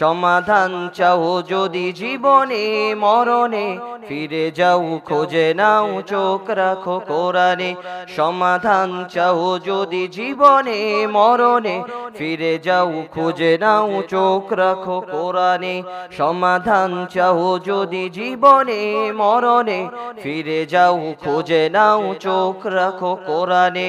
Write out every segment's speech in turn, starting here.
সমাধান চাও যদি জীবনে মরণে, ফিরে যাও খোঁজে নাও চোখ রাখো কোরআনে। সমাধান চাও যদি জীবনে মরণে, ফিরে যাও খুঁজে নাও চোখ রাখো কোরআনে। সমাধান চাও যদি জীবনে মরণে, ফিরে যাও খুঁজে নাও চোখ রাখো কোরআনে।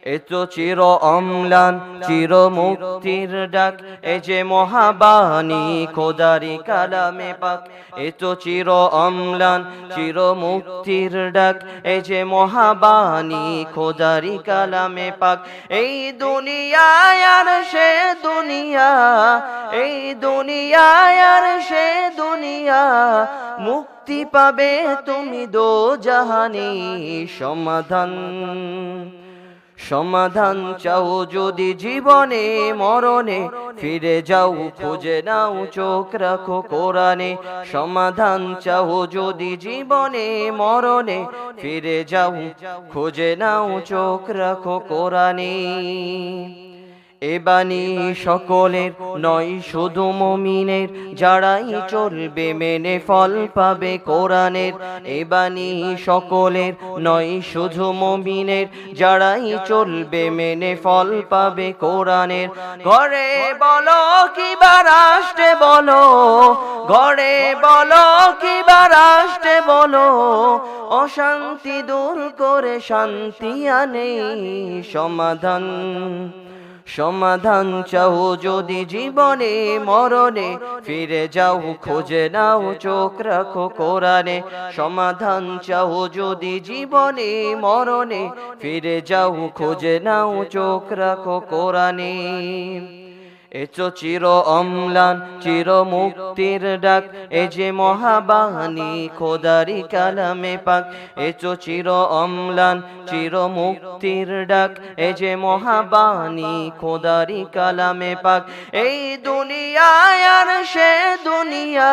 এত চির অম্লান চির মুক্তির ডাক, এ যে মহাবাণী খোদারি কালামে পাক। এত চির অম্লান চির মুক্তির ডাক, এ যে মহাবাণী খোদারি কালামে পাক। এই দুনিয়ায় আর সে দুনিয়া, এই দুনিয়ায় আর সে দুনিয়া, মুক্তি পাবে তুমি দো জাহানি। সমাধান চাও যদি জীবনে মরণে, ফিরে যাও খুঁজে নাও চোখ রাখো কোরআনে। সমাধান চাও যদি জীবনে মরণে, ফিরে যাও খুঁজে নাও চোখ রাখো কোরআনে। এ বাণী সকলের নয় শুধু মুমিনের, যারাই চলবে মেনে ফল পাবে কোরআনের। এ বাণী সকলের নয় শুধু মুমিনের, যারাই চলবে মেনে ফল পাবে কোরআনের। ঘরে বলো কিবা রাষ্ট্রে বলো, ঘরে বলো কিবা রাষ্ট্রে বলো, অশান্তি দূর করে শান্তি আনে। সমাধান চাও যদি জীবনে মরণে, ফিরে যাও খোঁজে নাও চোখ রাখো কোরআনে। সমাধান চাও যদি জীবনে মরণে, ফিরে যাও খোঁজে নাও চোখ রাখো কোরআনে। এত চির অম্লান চির মুক্তির ডাক, এ যে মহাবাণী খোদারি কালামে পাক। এত চির অম্লান চির মুক্তির ডাক, এ যে মহাবাণী খোদারি কালামে পাক। এই দুনিয়ায় আর সে দুনিয়া,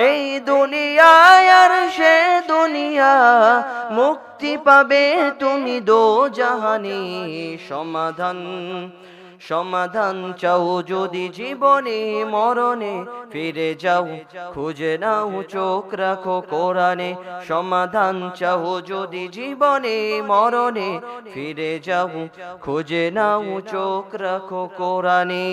এই দুনিয়ায় আর সে দুনিয়া, মুক্তি পাবে তুমি দো জাহানি। সমাধান চাও যদি জীবনে মরণে, ফিরে যাও খুঁজে নাও চোখ রাখো কোরআনে। সমাধান চাও যদি জীবনে মরণে, ফিরে যাও খুঁজে নাও চোখ রাখো কোরআনে।